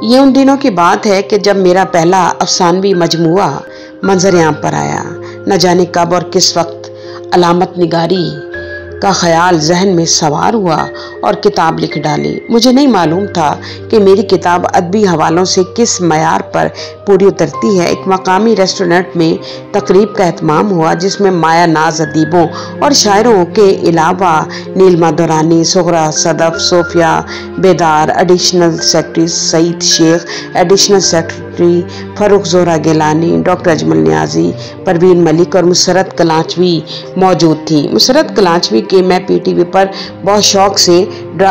یہ ان دنوں کی بات ہے کہ جب میرا پہلا افسانوی مجموعہ منظر عام پر آیا۔ نہ جانے کب اور کس وقت علامت نگاری کا خیال ذہن میں سوار ہوا اور کتاب لکھ ڈالی۔ مجھے نہیں معلوم تھا کہ میری کتاب ادبی حوالوں سے کس معیار پر پوری اترتی ہے۔ ایک مقامی ریسٹورینٹ میں تقریب کا اہتمام ہوا جس میں مایہ ناز ادیبوں اور شاعروں کے علاوہ نیلما دورانی، صغرا صدف، صوفیہ بیدار، ایڈیشنل سیکرٹری سعید شیخ، ایڈیشنل سیکرٹری فاروق زہرا گیلانی، ڈاکٹر اجمل نیازی، پروین ملک اور مسرت کلانچوی موجود تھی۔ مسرت کلانچوی کے میں پی ٹی وی پر بہت شوق سے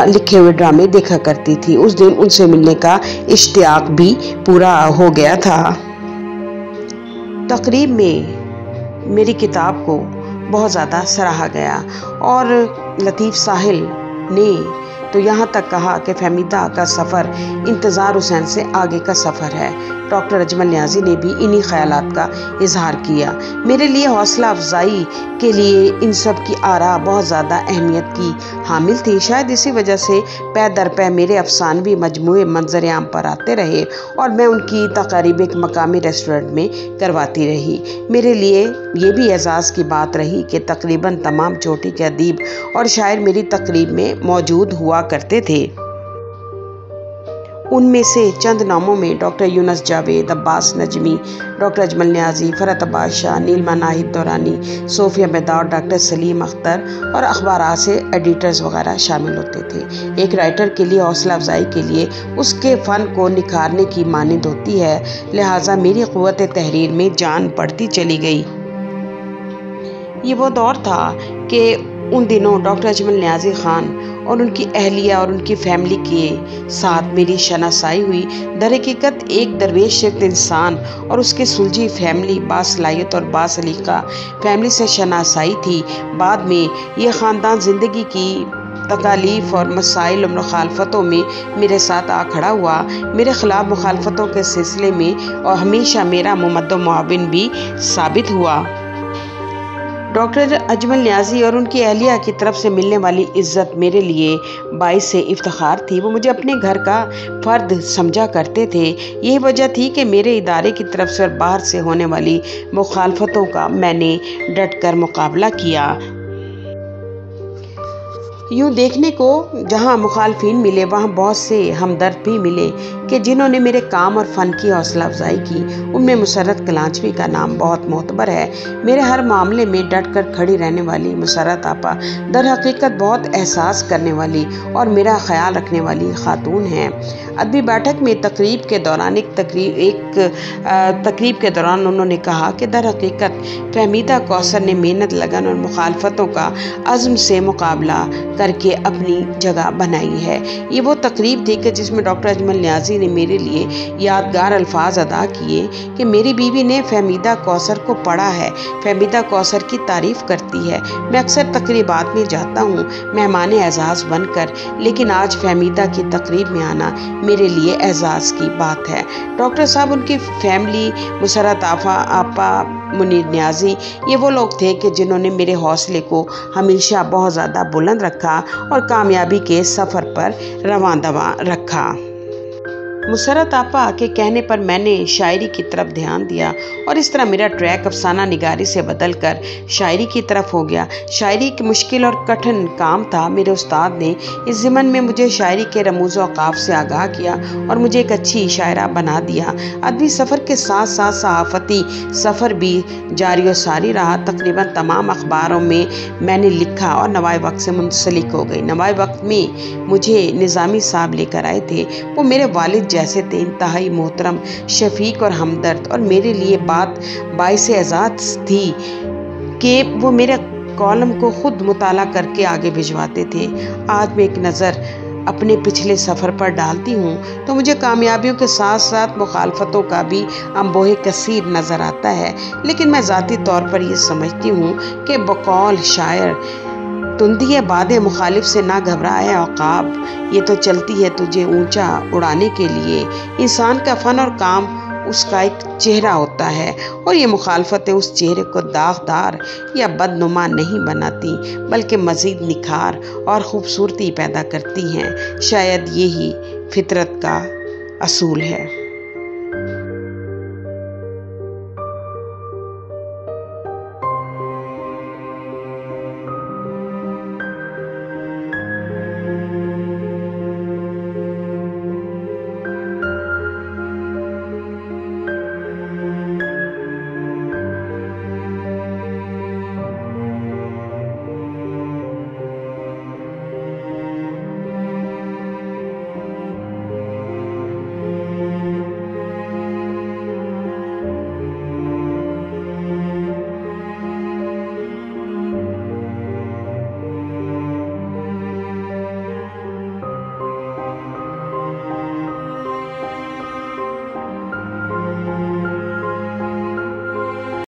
لکھے ہوئے ڈرامے دیکھا کرتی تھی۔ اس دن ان سے ملنے کا اشتیاق بھی پورا ہو گیا تھا۔ تقریب میں میری کتاب کو بہت زیادہ سراہا گیا اور لطیف ساحل نے تو یہاں تک کہا کہ فہمیدہ کا سفر انتظار حسین سے آگے کا سفر ہے۔ ڈاکٹر اجمل نیازی نے بھی انہی خیالات کا اظہار کیا۔ میرے لیے حوصلہ افزائی کے لیے ان سب کی آراء بہت زیادہ اہمیت کی حامل تھی۔ شاید اسی وجہ سے پے در پے میرے افسانوی مجموعے منظر عام پر آتے رہے اور میں ان کی تقاریب ایک مقامی ریسٹورینٹ میں کرواتی رہی۔ میرے لیے یہ بھی اعزاز کی بات رہی کہ تقریباً تمام چوٹی کے ادیب اور شاعر میری تقریب میں موجود ہوا کرتے تھے۔ ان میں سے چند ناموں میں ڈاکٹر یونس جاوید، عباس نجمی، ڈاکٹر اجمل نیازی، فرحت عباس شاہ، نیلما ناہید دورانی، صوفیہ بیدار، ڈاکٹر سلیم اختر اور اخبارات سے ایڈیٹرز وغیرہ شامل ہوتے تھے۔ ایک رائٹر کے لیے حوصلہ افزائی کے لیے اس کے فن کو نکھارنے کی مانند ہوتی ہے، لہٰذا میری قوت تحریر میں جان بڑھتی چلی گئی۔ یہ وہ دور تھا کہ ان دنوں ڈاکٹر اجمل نیازی خان اور ان کی اہلیہ اور ان کی فیملی کے ساتھ میری شناسائی ہوئی۔ در حقیقت ایک درویش شکل انسان اور اس کے سلجھی فیملی، باصلاحیت اور باسلیقہ فیملی سے شناسائی تھی۔ بعد میں یہ خاندان زندگی کی تکالیف اور مسائل و مخالفتوں میں میرے ساتھ آ کھڑا ہوا، میرے خلاف مخالفتوں کے سلسلے میں، اور ہمیشہ میرا ممد و معاون بھی ثابت ہوا۔ ڈاکٹر اجمل نیازی اور ان کی اہلیہ کی طرف سے ملنے والی عزت میرے لیے باعث افتخار تھی۔ وہ مجھے اپنے گھر کا فرد سمجھا کرتے تھے۔ یہی وجہ تھی کہ میرے ادارے کی طرف سے اور باہر سے ہونے والی مخالفتوں کا میں نے ڈٹ کر مقابلہ کیا۔ یوں دیکھنے کو جہاں مخالفین ملے وہاں بہت سے ہمدرد بھی ملے کہ جنہوں نے میرے کام اور فن کی حوصلہ افزائی کی۔ ان میں مسرت کلانچوی کا نام بہت معتبر ہے۔ میرے ہر معاملے میں ڈٹ کر کھڑی رہنے والی مسرت آپا در حقیقت بہت احساس کرنے والی اور میرا خیال رکھنے والی خاتون ہیں۔ ادبی بیٹھک میں تقریب کے دوران انہوں نے کہا کہ در حقیقت فہمیدہ کوثر نے محنت، لگن اور مخالفتوں کا عزم سے مقابلہ کر کے اپنی جگہ بنائی ہے۔ یہ وہ تقریب تھی کہ جس میں ڈاکٹر اجمل نیازی نے میرے لیے یادگار الفاظ ادا کیے کہ میری بیوی نے فہمیدہ کوثر کو پڑھا ہے، فہمیدہ کوثر کی تعریف کرتی ہے۔ میں اکثر تقریبات میں جاتا ہوں مہمان اعزاز بن کر، لیکن آج فہمیدہ کی تقریب میں آنا میرے لیے اعزاز کی بات ہے۔ ڈاکٹر صاحب، ان کی فیملی، مسرت آپا، منیر نیازی، یہ وہ لوگ تھے کہ جنہوں نے میرے حوصلے کو ہمیشہ بہت زیادہ بلند رکھا اور کامیابی کے سفر پر رواں دواں رکھا۔ مسرت آپا کے کہنے پر میں نے شاعری کی طرف دھیان دیا اور اس طرح میرا ٹریک افسانہ نگاری سے بدل کر شاعری کی طرف ہو گیا۔ شاعری ایک مشکل اور کٹھن کام تھا۔ میرے استاد نے اس ضمن میں مجھے شاعری کے رموز و اوقاف سے آگاہ کیا اور مجھے ایک اچھی شاعرہ بنا دیا۔ ادبی سفر کے ساتھ ساتھ صحافتی سفر بھی جاری و ساری رہا۔ تقریباً تمام اخباروں میں میں نے لکھا اور نوائے وقت سے منسلک ہو گئی۔ نوائے وقت میں مجھے نظامی صاحب لے کر آئے تھے۔ وہ میرے والد جیسے تھے، انتہائی محترم، شفیق اور ہمدرد، اور میرے لیے بات باعث اعزاز تھی کہ وہ میرے کالم کو خود مطالعہ کر کے آگے بھجواتے تھے۔ آج میں ایک نظر اپنے پچھلے سفر پر ڈالتی ہوں تو مجھے کامیابیوں کے ساتھ ساتھ مخالفتوں کا بھی انبوہ کثیر نظر آتا ہے، لیکن میں ذاتی طور پر یہ سمجھتی ہوں کہ بقول شاعر تندی باد مخالف سے نہ گھبرائے عقاب، یہ تو چلتی ہے تجھے اونچا اڑانے کے لیے۔ انسان کا فن اور کام اس کا ایک چہرہ ہوتا ہے اور یہ مخالفتیں اس چہرے کو داغدار یا بدنما نہیں بناتی بلکہ مزید نکھار اور خوبصورتی پیدا کرتی ہیں۔ شاید یہی فطرت کا اصول ہے۔